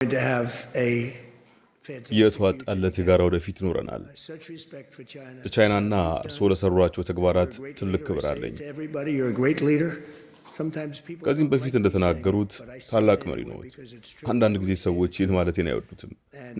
to have a የተዋጣለት የጋራ ወደፊት ይኖረናል። ለቻይናና እርስዎ ለሰሯቸው ተግባራት ትልቅ ክብር አለኝ። ከዚህም በፊት እንደተናገሩት ታላቅ መሪ ነዎት። አንዳንድ ጊዜ ሰዎች ይህን ማለቴን አይወዱትም፣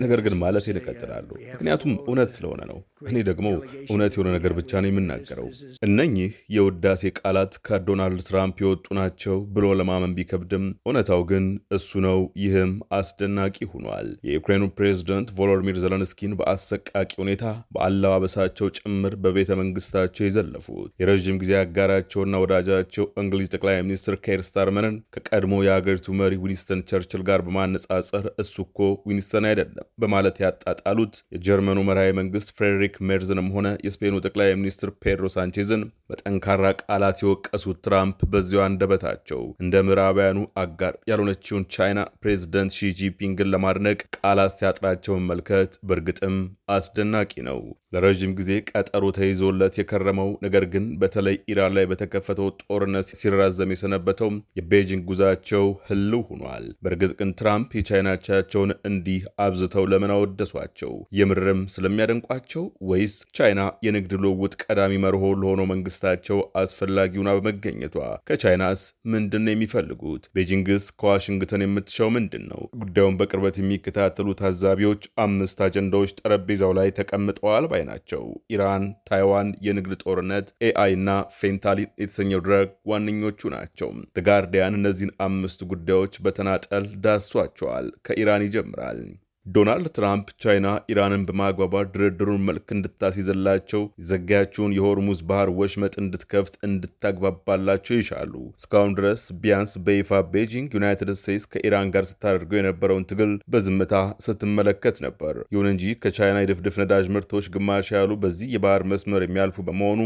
ነገር ግን ማለቴን እቀጥላለሁ፣ ምክንያቱም እውነት ስለሆነ ነው። እኔ ደግሞ እውነት የሆነ ነገር ብቻ ነው የምናገረው። እነኚህ የውዳሴ ቃላት ከዶናልድ ትራምፕ የወጡ ናቸው ብሎ ለማመን ቢከብድም እውነታው ግን እሱ ነው። ይህም አስደናቂ ሆኗል። የዩክሬኑ ፕሬዝደንት ቮሎዲሚር ዘለንስኪን በአሰቃቂ ሁኔታ በአለባበሳቸው ጭምር በቤተ መንግስታቸው የዘለፉት የረዥም ጊዜ አጋራቸውና ወዳጃቸው እንግሊዝ ጠቅላይ ሚኒስትር ኬር ስታርመርን ከቀድሞ የአገሪቱ መሪ ዊንስተን ቸርችል ጋር በማነጻጸር እሱ እኮ ዊንስተን አይደለም በማለት ያጣጣሉት የጀርመኑ መራሄ መንግስት ፍሬድሪክ ሜርዝንም ሆነ የስፔኑ ጠቅላይ ሚኒስትር ፔድሮ ሳንቼዝን በጠንካራ ቃላት የወቀሱት ትራምፕ በዚያው አንደበታቸው እንደ ምዕራባውያኑ አጋር ያልሆነችውን ቻይና ፕሬዝደንት ሺጂፒንግን ለማድነቅ ቃላት ሲያጥራቸው መመልከት በእርግጥም አስደናቂ ነው። ለረዥም ጊዜ ቀጠሮ ተይዞለት የከረመው ነገር ግን በተለይ ኢራን ላይ በተከፈተው ጦርነት ሲራዘም የሰነበተው የቤጂንግ ጉዛቸው ህልው ሆኗል። በእርግጥ ግን ትራምፕ የቻይናቻቸውን እንዲህ አብዝተው ለምን አወደሷቸው? የምርም ስለሚያደንቋቸው ወይስ ቻይና የንግድ ልውውጥ ቀዳሚ መርሆ ለሆነው መንግስታቸው አስፈላጊውና በመገኘቷ? ከቻይናስ ምንድን ነው የሚፈልጉት? ቤጂንግስ ከዋሽንግተን የምትሻው ምንድን ነው? ጉዳዩን በቅርበት የሚከታተሉ ታዛቢዎች 5 አጀንዳዎች ጠረጴዛው ላይ ተቀምጠዋል ባይ ናቸው። ኢራን፣ ታይዋን፣ የንግድ ጦርነት፣ ኤአይ እና ፌንታሊን የተሰኘው ድረግ ዋነኞቹ ናቸው። ዘ ጋርዲያን እነዚህን 5 ጉዳዮች በተናጠል ዳሷቸዋል። ከኢራን ይጀምራል። ዶናልድ ትራምፕ ቻይና ኢራንን በማግባባት ድርድሩን መልክ እንድታስይዘላቸው የዘጋያቸውን የሆርሙዝ ባህር ወሽመጥ እንድትከፍት እንድታግባባላቸው ይሻሉ። እስካሁን ድረስ ቢያንስ በይፋ ቤጂንግ ዩናይትድ ስቴትስ ከኢራን ጋር ስታደርገው የነበረውን ትግል በዝምታ ስትመለከት ነበር። ይሁን እንጂ ከቻይና የድፍድፍ ነዳጅ ምርቶች ግማሽ ያሉ በዚህ የባህር መስመር የሚያልፉ በመሆኑ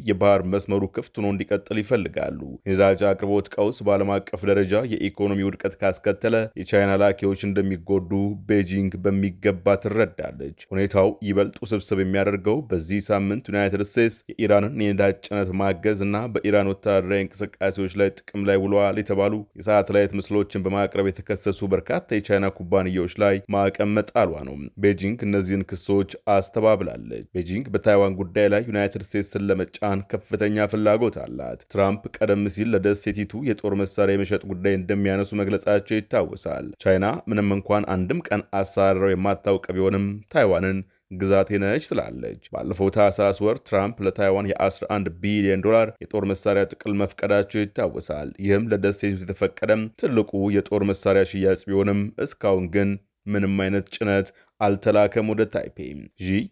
የባህር መስመሩ ክፍት ሆኖ እንዲቀጥል ይፈልጋሉ። የነዳጅ አቅርቦት ቀውስ በዓለም አቀፍ ደረጃ የኢኮኖሚ ውድቀት ካስከተለ የቻይና ላኪዎች እንደሚጎዱ ቤጂንግ በሚገባ ትረዳለች። ሁኔታው ይበልጥ ውስብስብ የሚያደርገው በዚህ ሳምንት ዩናይትድ ስቴትስ የኢራንን የነዳጅ ጭነት ማገዝ እና በኢራን ወታደራዊ እንቅስቃሴዎች ላይ ጥቅም ላይ ውለዋል የተባሉ የሳተላይት ምስሎችን በማቅረብ የተከሰሱ በርካታ የቻይና ኩባንያዎች ላይ ማዕቀብ መጣሏ ነው። ቤጂንግ እነዚህን ክሶች አስተባብላለች። ቤጂንግ በታይዋን ጉዳይ ላይ ዩናይትድ ስቴትስን ለመጫን ከፍተኛ ፍላጎት አላት። ትራምፕ ቀደም ሲል ለደሴቲቱ የጦር መሳሪያ የመሸጥ ጉዳይ እንደሚያነሱ መግለጻቸው ይታወሳል። ቻይና ምንም እንኳን አንድም ቀን አሳረው የማታውቅ ቢሆንም ታይዋንን ግዛቴ ነች ትላለች። ባለፈው ታህሳስ ወር ትራምፕ ለታይዋን የ11 ቢሊዮን ዶላር የጦር መሳሪያ ጥቅል መፍቀዳቸው ይታወሳል። ይህም ለደሴቱ የተፈቀደም ትልቁ የጦር መሳሪያ ሽያጭ ቢሆንም እስካሁን ግን ምንም አይነት ጭነት አልተላከም ወደ ታይፔ።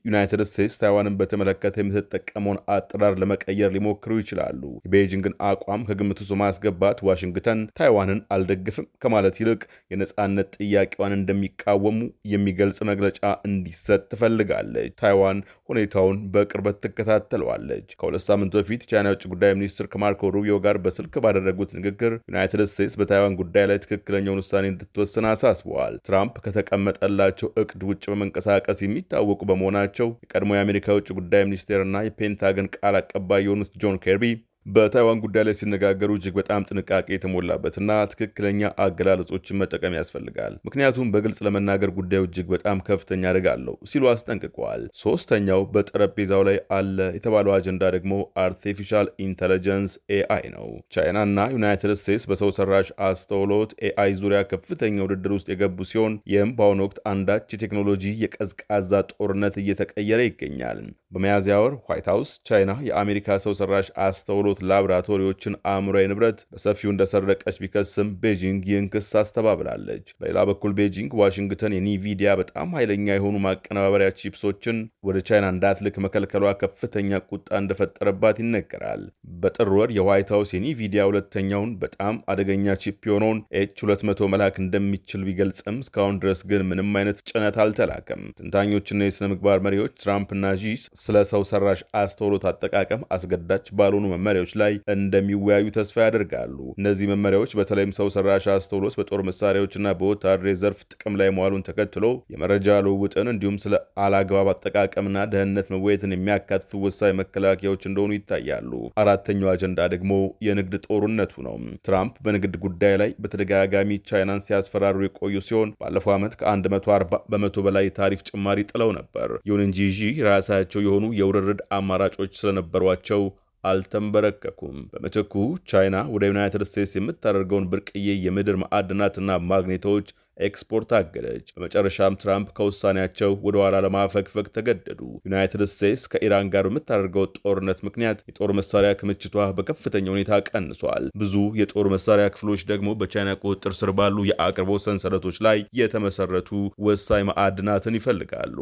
ዩናይትድ ስቴትስ ታይዋንን በተመለከተ የምትጠቀመውን አጠራር ለመቀየር ሊሞክሩ ይችላሉ። የቤጂንግን አቋም ከግምት ውስጥ በማስገባት ዋሽንግተን ታይዋንን አልደግፍም ከማለት ይልቅ የነጻነት ጥያቄዋን እንደሚቃወሙ የሚገልጽ መግለጫ እንዲሰጥ ትፈልጋለች። ታይዋን ሁኔታውን በቅርበት ትከታተለዋለች። ከ2 ሳምንት በፊት የቻይና የውጭ ጉዳይ ሚኒስትር ከማርኮ ሩቢዮ ጋር በስልክ ባደረጉት ንግግር ዩናይትድ ስቴትስ በታይዋን ጉዳይ ላይ ትክክለኛውን ውሳኔ እንድትወስን አሳስበዋል። ትራምፕ ከተቀመጠላቸው እቅድ ውጭ በመንቀሳቀስ የሚታወቁ በመሆናቸው የቀድሞ የአሜሪካ የውጭ ጉዳይ ሚኒስቴርና የፔንታገን ቃል አቀባይ የሆኑት ጆን ኬርቢ በታይዋን ጉዳይ ላይ ሲነጋገሩ እጅግ በጣም ጥንቃቄ የተሞላበትና ትክክለኛ አገላለጾችን መጠቀም ያስፈልጋል፣ ምክንያቱም በግልጽ ለመናገር ጉዳዩ እጅግ በጣም ከፍተኛ አደጋ አለው ሲሉ አስጠንቅቀዋል። ሶስተኛው በጠረጴዛው ላይ አለ የተባለው አጀንዳ ደግሞ አርቲፊሻል ኢንተለጀንስ ኤአይ ነው። ቻይናና ዩናይትድ ስቴትስ በሰው ሰራሽ አስተውሎት ኤአይ ዙሪያ ከፍተኛ ውድድር ውስጥ የገቡ ሲሆን ይህም በአሁኑ ወቅት አንዳች የቴክኖሎጂ የቀዝቃዛ ጦርነት እየተቀየረ ይገኛል። በሚያዝያ ወር ዋይት ሃውስ ቻይና የአሜሪካ ሰው ሰራሽ አስተውሎት ላቦራቶሪዎችን አእምሯዊ ንብረት በሰፊው እንደሰረቀች ቢከስም ቤጂንግ ይህን ክስ አስተባብላለች። በሌላ በኩል ቤጂንግ ዋሽንግተን የኒቪዲያ በጣም ኃይለኛ የሆኑ ማቀነባበሪያ ቺፕሶችን ወደ ቻይና እንዳትልክ መከልከሏ ከፍተኛ ቁጣ እንደፈጠረባት ይነገራል። በጥር ወር የዋይት ሃውስ የኒቪዲያ ሁለተኛውን በጣም አደገኛ ቺፕ የሆነውን ኤች200 መላክ እንደሚችል ቢገልጽም እስካሁን ድረስ ግን ምንም አይነት ጭነት አልተላከም። ትንታኞችና የሥነ ምግባር መሪዎች ትራምፕና ዢ ስለ ሰው ሰራሽ አስተውሎት አጠቃቀም አስገዳጅ ባልሆኑ መመሪያዎች ጉዳዮች ላይ እንደሚወያዩ ተስፋ ያደርጋሉ። እነዚህ መመሪያዎች በተለይም ሰው ሰራሽ አስተውሎት በጦር መሳሪያዎችና በወታደራዊ ዘርፍ ጥቅም ላይ መዋሉን ተከትሎ የመረጃ ልውውጥን እንዲሁም ስለ አላግባብ አጠቃቀምና ደህንነት መወያየትን የሚያካትቱ ወሳኝ መከላከያዎች እንደሆኑ ይታያሉ። አራተኛው አጀንዳ ደግሞ የንግድ ጦርነቱ ነው። ትራምፕ በንግድ ጉዳይ ላይ በተደጋጋሚ ቻይናን ሲያስፈራሩ የቆዩ ሲሆን ባለፈው ዓመት ከ140 በመቶ በላይ ታሪፍ ጭማሪ ጥለው ነበር። ይሁን እንጂ ራሳቸው የሆኑ የውርርድ አማራጮች ስለነበሯቸው አልተንበረከኩም። በምትኩ ቻይና ወደ ዩናይትድ ስቴትስ የምታደርገውን ብርቅዬ የምድር ማዕድናትና ማግኔቶች ኤክስፖርት አገደች። በመጨረሻም ትራምፕ ከውሳኔያቸው ወደ ኋላ ለማፈግፈግ ተገደዱ። ዩናይትድ ስቴትስ ከኢራን ጋር በምታደርገው ጦርነት ምክንያት የጦር መሳሪያ ክምችቷ በከፍተኛ ሁኔታ ቀንሷል። ብዙ የጦር መሳሪያ ክፍሎች ደግሞ በቻይና ቁጥጥር ስር ባሉ የአቅርቦት ሰንሰለቶች ላይ የተመሰረቱ ወሳኝ ማዕድናትን ይፈልጋሉ።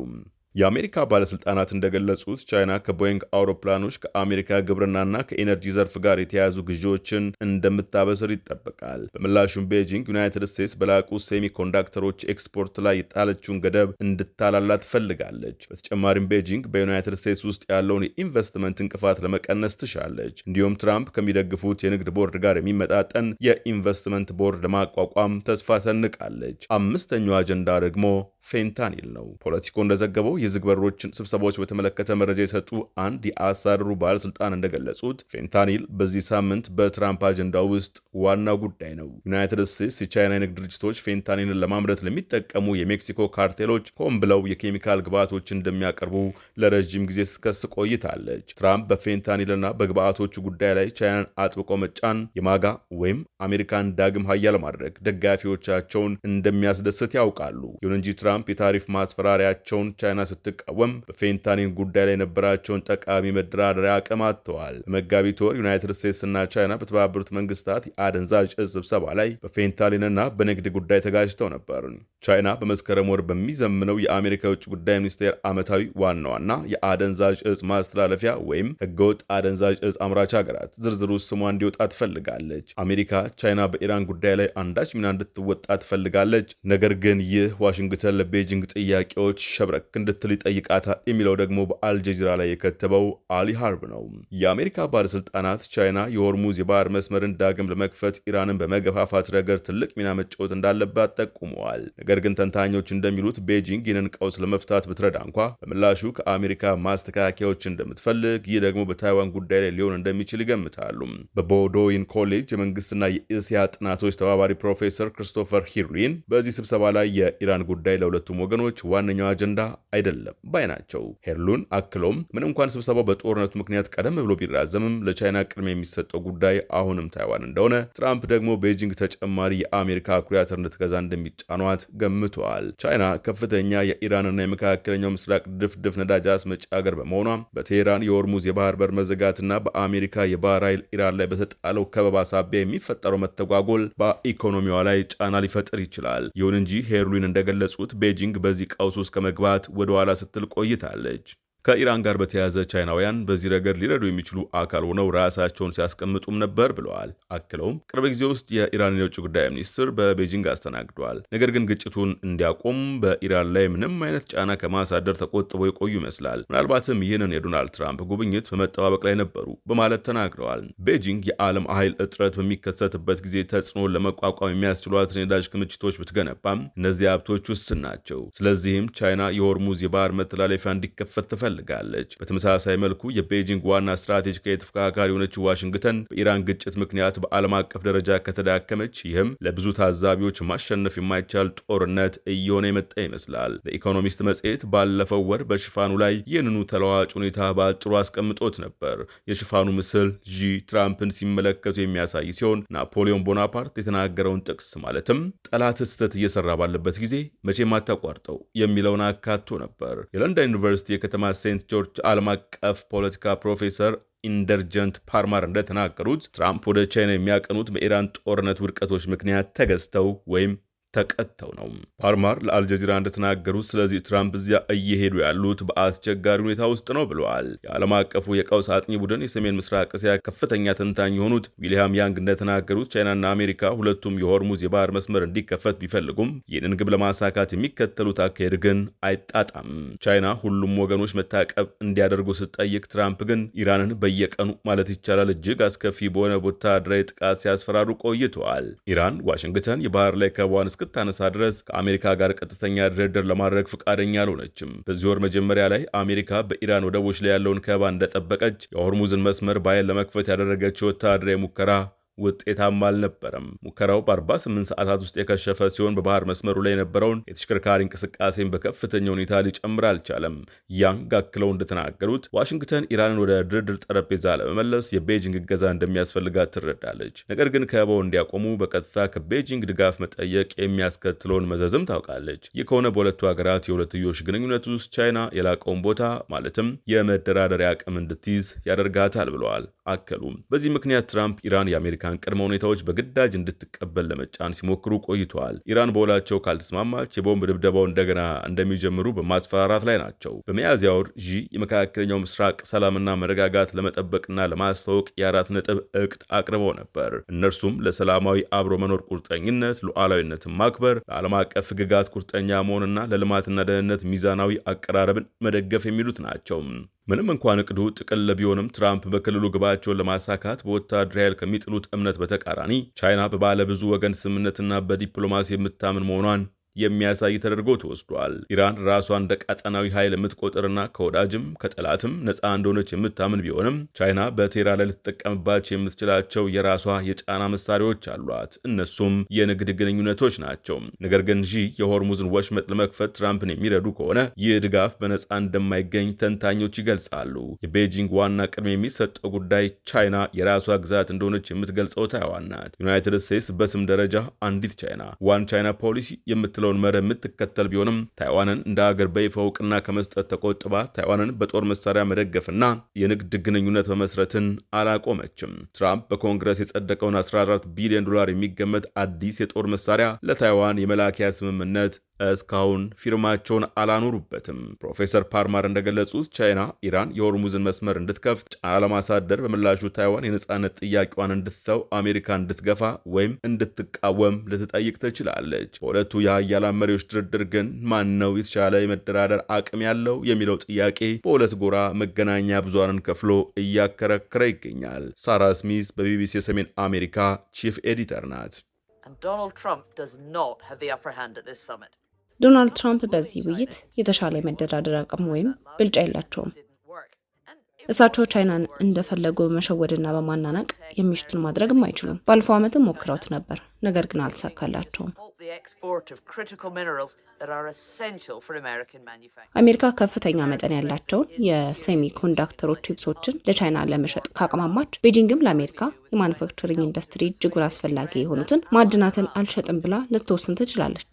የአሜሪካ ባለስልጣናት እንደገለጹት ቻይና ከቦይንግ አውሮፕላኖች ከአሜሪካ ግብርናና ከኢነርጂ ዘርፍ ጋር የተያያዙ ግዢዎችን እንደምታበስር ይጠበቃል። በምላሹም ቤጂንግ ዩናይትድ ስቴትስ በላቁ ሴሚኮንዳክተሮች ኤክስፖርት ላይ የጣለችውን ገደብ እንድታላላ ትፈልጋለች። በተጨማሪም ቤጂንግ በዩናይትድ ስቴትስ ውስጥ ያለውን የኢንቨስትመንት እንቅፋት ለመቀነስ ትሻለች። እንዲሁም ትራምፕ ከሚደግፉት የንግድ ቦርድ ጋር የሚመጣጠን የኢንቨስትመንት ቦርድ ለማቋቋም ተስፋ ሰንቃለች። አምስተኛው አጀንዳ ደግሞ ፌንታኒል ነው። ፖለቲኮ እንደዘገበው የዝግ በሮችን ስብሰባዎች በተመለከተ መረጃ የሰጡ አንድ የአስተዳደሩ ባለስልጣን እንደገለጹት ፌንታኒል በዚህ ሳምንት በትራምፕ አጀንዳ ውስጥ ዋናው ጉዳይ ነው። ዩናይትድ ስቴትስ የቻይና የንግድ ድርጅቶች ፌንታኒልን ለማምረት ለሚጠቀሙ የሜክሲኮ ካርቴሎች ሆን ብለው የኬሚካል ግብዓቶችን እንደሚያቀርቡ ለረዥም ጊዜ ስትከስ ቆይታለች። ትራምፕ በፌንታኒልና በግብዓቶቹ ጉዳይ ላይ ቻይናን አጥብቆ መጫን የማጋ ወይም አሜሪካን ዳግም ሀያል ማድረግ ደጋፊዎቻቸውን እንደሚያስደስት ያውቃሉ። ይሁን እንጂ ትራምፕ የታሪፍ ማስፈራሪያቸውን ቻይና ስትቃወም በፌንታኒል ጉዳይ ላይ የነበራቸውን ጠቃሚ መደራደሪያ አቅም አጥተዋል። በመጋቢት ወር ዩናይትድ ስቴትስ እና ቻይና በተባበሩት መንግስታት የአደንዛዥ እጽ ስብሰባ ላይ በፌንታኒልና በንግድ ጉዳይ ተጋጭተው ነበር። ቻይና በመስከረም ወር በሚዘምነው የአሜሪካ የውጭ ጉዳይ ሚኒስቴር ዓመታዊ ዋና የአደንዛዥ እጽ ማስተላለፊያ ወይም ህገወጥ አደንዛዥ እጽ አምራች ሀገራት ዝርዝር ውስጥ ስሟ እንዲወጣ ትፈልጋለች። አሜሪካ ቻይና በኢራን ጉዳይ ላይ አንዳች ሚና እንድትወጣ ትፈልጋለች። ነገር ግን ይህ ዋሽንግተን ለቤጂንግ ጥያቄዎች ሸብረክ እንድትል ይጠይቃታል የሚለው ደግሞ በአልጀዚራ ላይ የከተበው አሊ ሃርብ ነው። የአሜሪካ ባለስልጣናት ቻይና የሆርሙዝ የባህር መስመርን ዳግም ለመክፈት ኢራንን በመገፋፋት ረገድ ትልቅ ሚና መጫወት እንዳለባት ጠቁመዋል። ነገር ግን ተንታኞች እንደሚሉት ቤጂንግ ይህንን ቀውስ ለመፍታት ብትረዳ እንኳ በምላሹ ከአሜሪካ ማስተካከያዎች እንደምትፈልግ፣ ይህ ደግሞ በታይዋን ጉዳይ ላይ ሊሆን እንደሚችል ይገምታሉ። በቦዶይን ኮሌጅ የመንግስትና የእስያ ጥናቶች ተባባሪ ፕሮፌሰር ክሪስቶፈር ሂርሊን በዚህ ስብሰባ ላይ የኢራን ጉዳይ ለሁለቱም ወገኖች ዋነኛው አጀንዳ አይደለም ባይ ናቸው። ሄርሉን አክሎም ምን እንኳን ስብሰባው በጦርነቱ ምክንያት ቀደም ብሎ ቢራዘምም ለቻይና ቅድሚያ የሚሰጠው ጉዳይ አሁንም ታይዋን እንደሆነ፣ ትራምፕ ደግሞ ቤጂንግ ተጨማሪ የአሜሪካ አኩሪ አተር እንድትገዛ እንደሚጫኗት ገምተዋል። ቻይና ከፍተኛ የኢራንና የመካከለኛው ምስራቅ ድፍድፍ ነዳጅ አስመጪ ሀገር በመሆኗ በቴሄራን የሆርሙዝ የባህር በር መዘጋትና በአሜሪካ የባህር ኃይል ኢራን ላይ በተጣለው ከበባ ሳቢያ የሚፈጠረው መተጓጎል በኢኮኖሚዋ ላይ ጫና ሊፈጥር ይችላል። ይሁን እንጂ ሄርሉን እንደገለጹት ቤጂንግ በዚህ ቀውስ ውስጥ ከመግባት ወደ ኋላ ስትል ቆይታለች። ከኢራን ጋር በተያያዘ ቻይናውያን በዚህ ረገድ ሊረዱ የሚችሉ አካል ሆነው ራሳቸውን ሲያስቀምጡም ነበር ብለዋል። አክለውም ቅርብ ጊዜ ውስጥ የኢራን የውጭ ጉዳይ ሚኒስትር በቤጂንግ አስተናግደዋል። ነገር ግን ግጭቱን እንዲያቆም በኢራን ላይ ምንም አይነት ጫና ከማሳደር ተቆጥበው የቆዩ ይመስላል። ምናልባትም ይህንን የዶናልድ ትራምፕ ጉብኝት በመጠባበቅ ላይ ነበሩ በማለት ተናግረዋል። ቤጂንግ የዓለም ኃይል እጥረት በሚከሰትበት ጊዜ ተጽዕኖን ለመቋቋም የሚያስችሏት የነዳጅ ክምችቶች ብትገነባም እነዚህ ሀብቶች ውስን ናቸው። ስለዚህም ቻይና የሆርሙዝ የባህር መተላለፊያ እንዲከፈት ትፈልጋለች። በተመሳሳይ መልኩ የቤጂንግ ዋና ስትራቴጂካዊ ተፎካካሪ የሆነችው ዋሽንግተን በኢራን ግጭት ምክንያት በዓለም አቀፍ ደረጃ ከተዳከመች፣ ይህም ለብዙ ታዛቢዎች ማሸነፍ የማይቻል ጦርነት እየሆነ የመጣ ይመስላል። በኢኮኖሚስት መጽሔት ባለፈው ወር በሽፋኑ ላይ ይህንኑ ተለዋጭ ሁኔታ በአጭሩ አስቀምጦት ነበር። የሽፋኑ ምስል ትራምፕን ሲመለከቱ የሚያሳይ ሲሆን ናፖሊዮን ቦናፓርት የተናገረውን ጥቅስ ማለትም ጠላት ስህተት እየሰራ ባለበት ጊዜ መቼም አታቋርጠው የሚለውን አካቶ ነበር። የለንደን ዩኒቨርሲቲ የከተማ ሴንት ጆርጅ ዓለም አቀፍ ፖለቲካ ፕሮፌሰር ኢንደርጀንት ፓርማር እንደተናገሩት ትራምፕ ወደ ቻይና የሚያቀኑት በኢራን ጦርነት ውድቀቶች ምክንያት ተገዝተው ወይም ተቀጥተው ነው። ፓርማር ለአልጀዚራ እንደተናገሩት ስለዚህ ትራምፕ እዚያ እየሄዱ ያሉት በአስቸጋሪ ሁኔታ ውስጥ ነው ብለዋል። የዓለም አቀፉ የቀውስ አጥኚ ቡድን የሰሜን ምስራቅ እስያ ከፍተኛ ተንታኝ የሆኑት ዊሊያም ያንግ እንደተናገሩት ቻይናና አሜሪካ ሁለቱም የሆርሙዝ የባህር መስመር እንዲከፈት ቢፈልጉም ይህንን ግብ ለማሳካት የሚከተሉት አካሄድ ግን አይጣጣም። ቻይና ሁሉም ወገኖች መታቀብ እንዲያደርጉ ስትጠይቅ፣ ትራምፕ ግን ኢራንን በየቀኑ ማለት ይቻላል እጅግ አስከፊ በሆነ ወታደራዊ ጥቃት ሲያስፈራሩ ቆይተዋል። ኢራን ዋሽንግተን የባህር ላይ ከበባዋን እስክታነሳ ድረስ ከአሜሪካ ጋር ቀጥተኛ ድርድር ለማድረግ ፈቃደኛ አልሆነችም። በዚህ ወር መጀመሪያ ላይ አሜሪካ በኢራን ወደቦች ላይ ያለውን ከበባ እንደጠበቀች የሆርሙዝን መስመር በኃይል ለመክፈት ያደረገችው ወታደራዊ ሙከራ ውጤታማ አልነበረም። ሙከራው በ48 ሰዓታት ውስጥ የከሸፈ ሲሆን በባህር መስመሩ ላይ የነበረውን የተሽከርካሪ እንቅስቃሴን በከፍተኛ ሁኔታ ሊጨምር አልቻለም። ያንግ አክለው እንደተናገሩት ዋሽንግተን ኢራንን ወደ ድርድር ጠረጴዛ ለመመለስ የቤጂንግ እገዛ እንደሚያስፈልጋት ትረዳለች። ነገር ግን ከበባው እንዲያቆሙ በቀጥታ ከቤጂንግ ድጋፍ መጠየቅ የሚያስከትለውን መዘዝም ታውቃለች። ይህ ከሆነ በሁለቱ ሀገራት የሁለትዮሽ ግንኙነት ውስጥ ቻይና የላቀውን ቦታ ማለትም የመደራደሪያ አቅም እንድትይዝ ያደርጋታል ብለዋል። አከሉም በዚህ ምክንያት ትራምፕ ኢራን የአሜሪካን ቅድመ ሁኔታዎች በግዳጅ እንድትቀበል ለመጫን ሲሞክሩ ቆይተዋል። ኢራን በውላቸው ካልተስማማች የቦምብ ድብደባው እንደገና እንደሚጀምሩ በማስፈራራት ላይ ናቸው። በሚያዝያ ወር ዢ የመካከለኛው ምስራቅ ሰላምና መረጋጋት ለመጠበቅና ለማስተዋወቅ የ4 ነጥብ እቅድ አቅርበው ነበር። እነርሱም ለሰላማዊ አብሮ መኖር ቁርጠኝነት፣ ሉዓላዊነትን ማክበር፣ ለዓለም አቀፍ ሕግጋት ቁርጠኛ መሆንና ለልማትና ደህንነት ሚዛናዊ አቀራረብን መደገፍ የሚሉት ናቸው። ምንም እንኳን እቅዱ ጥቅል ቢሆንም ትራምፕ በክልሉ ግባቸውን ለማሳካት በወታደራዊ ኃይል ከሚጥሉት እምነት በተቃራኒ ቻይና በባለ ብዙ ወገን ስምምነትና በዲፕሎማሲ የምታምን መሆኗን የሚያሳይ ተደርጎ ተወስዷል። ኢራን ራሷን እንደ ቀጠናዊ ኃይል የምትቆጥርና ከወዳጅም ከጠላትም ነፃ እንደሆነች የምታምን ቢሆንም ቻይና በቴህራን ላይ ልትጠቀምባቸው የምትችላቸው የራሷ የጫና መሳሪያዎች አሏት። እነሱም የንግድ ግንኙነቶች ናቸው። ነገር ግን የሆርሙዝን ወሽመጥ ለመክፈት ትራምፕን የሚረዱ ከሆነ ይህ ድጋፍ በነፃ እንደማይገኝ ተንታኞች ይገልጻሉ። የቤጂንግ ዋና ቅድሚያ የሚሰጠው ጉዳይ ቻይና የራሷ ግዛት እንደሆነች የምትገልጸው ታይዋን ናት። ዩናይትድ ስቴትስ በስም ደረጃ አንዲት ቻይና ዋን ቻይና ፖሊሲ የምትለውን መርህ የምትከተል ቢሆንም ታይዋንን እንደ ሀገር በይፋ እውቅና ከመስጠት ተቆጥባ ታይዋንን በጦር መሳሪያ መደገፍና የንግድ ግንኙነት መመስረትን አላቆመችም። ትራምፕ በኮንግረስ የጸደቀውን $14 ቢሊዮን የሚገመት አዲስ የጦር መሳሪያ ለታይዋን የመላኪያ ስምምነት እስካሁን ፊርማቸውን አላኖሩበትም። ፕሮፌሰር ፓርማር እንደገለጹት ቻይና ኢራን የሆርሙዝን መስመር እንድትከፍት ጫና ለማሳደር በምላሹ ታይዋን የነጻነት ጥያቄዋን እንድትተው አሜሪካ እንድትገፋ ወይም እንድትቃወም ልትጠይቅ ትችላለች። በሁለቱ የሀያላን መሪዎች ድርድር ግን ማን ነው የተሻለ የመደራደር አቅም ያለው የሚለው ጥያቄ በሁለት ጎራ መገናኛ ብዙሃንን ከፍሎ እያከረከረ ይገኛል። ሳራ ስሚዝ በቢቢሲ የሰሜን አሜሪካ ቺፍ ኤዲተር ናት። ዶናልድ ትራምፕ በዚህ ውይይት የተሻለ የመደራደር አቅም ወይም ብልጫ የላቸውም። እሳቸው ቻይናን እንደፈለጉ በመሸወድና በማናናቅ የሚሽቱን ማድረግም አይችሉም። ባለፈው ዓመትም ሞክረውት ነበር፣ ነገር ግን አልተሳካላቸውም። አሜሪካ ከፍተኛ መጠን ያላቸውን የሴሚ ኮንዳክተሮች ቺፕሶችን ለቻይና ለመሸጥ ካቅማማች፣ ቤጂንግም ለአሜሪካ የማኑፋክቸሪንግ ኢንዱስትሪ እጅጉን አስፈላጊ የሆኑትን ማዕድናትን አልሸጥም ብላ ልትወስን ትችላለች።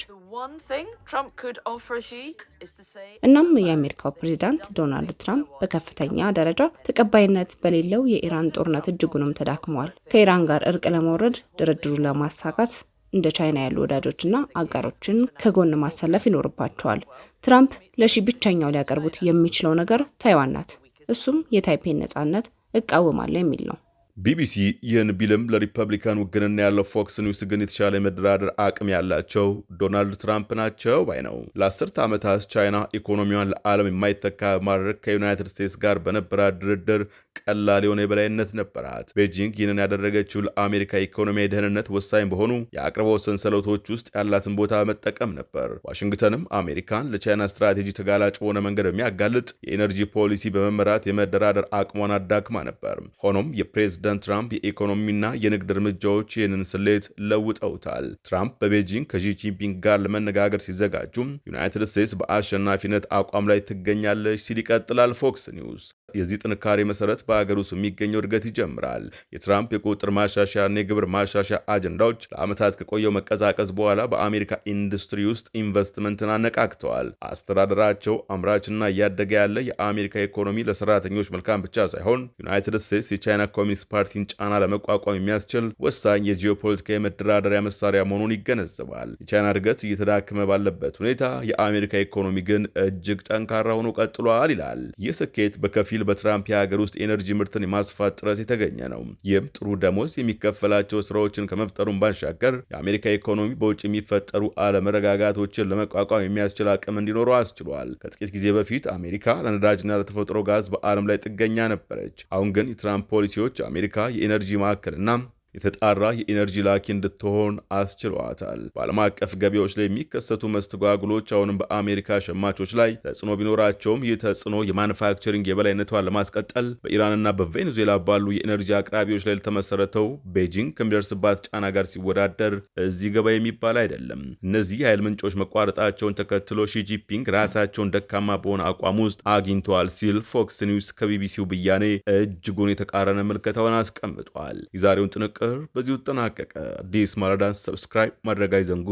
እናም የአሜሪካው ፕሬዚዳንት ዶናልድ ትራምፕ በከፍተኛ ደረጃ ተቀባይነት በሌለው የኢራን ጦርነት እጅጉንም ተዳክመዋል። ከኢራን ጋር እርቅ ለመውረድ ድርድሩን ለማሳካት እንደ ቻይና ያሉ ወዳጆችና አጋሮችን ከጎን ማሰለፍ ይኖርባቸዋል። ትራምፕ ለሺ ብቸኛው ሊያቀርቡት የሚችለው ነገር ታይዋን ናት። እሱም የታይፔን ነጻነት እቃወማለሁ የሚል ነው። ቢቢሲ ይህን ቢልም ለሪፐብሊካን ውግንና ያለው ፎክስ ኒውስ ግን የተሻለ የመደራደር አቅም ያላቸው ዶናልድ ትራምፕ ናቸው ባይ ነው። ለ10 ዓመታት ቻይና ኢኮኖሚዋን ለዓለም የማይተካ በማድረግ ከዩናይትድ ስቴትስ ጋር በነበራት ድርድር ቀላል የሆነ የበላይነት ነበራት። ቤጂንግ ይህንን ያደረገችው ለአሜሪካ ኢኮኖሚያዊ ደህንነት ወሳኝ በሆኑ የአቅርቦት ሰንሰለቶች ውስጥ ያላትን ቦታ መጠቀም ነበር። ዋሽንግተንም አሜሪካን ለቻይና ስትራቴጂ ተጋላጭ በሆነ መንገድ በሚያጋልጥ የኤነርጂ ፖሊሲ በመመራት የመደራደር አቅሟን አዳክማ ነበር። ሆኖም የፕሬዝዳንት ትራምፕ የኢኮኖሚና የንግድ እርምጃዎች ይህንን ስሌት ለውጠውታል። ትራምፕ በቤጂንግ ከሺ ጂንፒንግ ጋር ለመነጋገር ሲዘጋጁም ዩናይትድ ስቴትስ በአሸናፊነት አቋም ላይ ትገኛለች ሲል ይቀጥላል ፎክስ ኒውስ። የዚህ ጥንካሬ መሰረት በሀገር ውስጥ የሚገኘው እድገት ይጀምራል። የትራምፕ የቁጥጥር ማሻሻያና የግብር ማሻሻያ አጀንዳዎች ለዓመታት ከቆየው መቀዛቀዝ በኋላ በአሜሪካ ኢንዱስትሪ ውስጥ ኢንቨስትመንትን አነቃቅተዋል። አስተዳደራቸው አምራችና እያደገ ያለ የአሜሪካ ኢኮኖሚ ለሰራተኞች መልካም ብቻ ሳይሆን ዩናይትድ ስቴትስ የቻይና ኮሚኒስት ፓርቲን ጫና ለመቋቋም የሚያስችል ወሳኝ የጂኦፖለቲካ የመደራደሪያ መሳሪያ መሆኑን ይገነዘባል። የቻይና እድገት እየተዳከመ ባለበት ሁኔታ የአሜሪካ ኢኮኖሚ ግን እጅግ ጠንካራ ሆኖ ቀጥሏል ይላል። ይህ ስኬት በከፊል በትራምፕ የሀገር ውስጥ ኤነርጂ ምርትን የማስፋት ጥረት የተገኘ ነው። ይህም ጥሩ ደሞዝ የሚከፈላቸው ስራዎችን ከመፍጠሩን ባሻገር የአሜሪካ ኢኮኖሚ በውጭ የሚፈጠሩ አለመረጋጋቶችን ለመቋቋም የሚያስችል አቅም እንዲኖረው አስችሏል። ከጥቂት ጊዜ በፊት አሜሪካ ለነዳጅና ለተፈጥሮ ጋዝ በዓለም ላይ ጥገኛ ነበረች። አሁን ግን የትራምፕ ፖሊሲዎች አሜሪካ የኤነርጂ ማዕከልና የተጣራ የኢነርጂ ላኪ እንድትሆን አስችሏታል። በዓለም አቀፍ ገበያዎች ላይ የሚከሰቱ መስተጓጉሎች አሁንም በአሜሪካ ሸማቾች ላይ ተጽዕኖ ቢኖራቸውም ይህ ተጽዕኖ የማኑፋክቸሪንግ የበላይነቷን ለማስቀጠል በኢራንና በቬኔዙዌላ ባሉ የኢነርጂ አቅራቢዎች ላይ ለተመሰረተው ቤጂንግ ከሚደርስባት ጫና ጋር ሲወዳደር እዚህ ገባ የሚባል አይደለም። እነዚህ የኃይል ምንጮች መቋረጣቸውን ተከትሎ ሺጂፒንግ ራሳቸውን ደካማ በሆነ አቋም ውስጥ አግኝተዋል ሲል ፎክስ ኒውስ ከቢቢሲው ብያኔ እጅጉን የተቃረነ ምልከታውን አስቀምጧል። የዛሬውን ጥንቅር በዚሁ ተጠናቀቀ። አዲስ ማለዳን ሰብስክራይብ ማድረግ አይዘንጉ።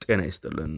ጤና ይስጥልን።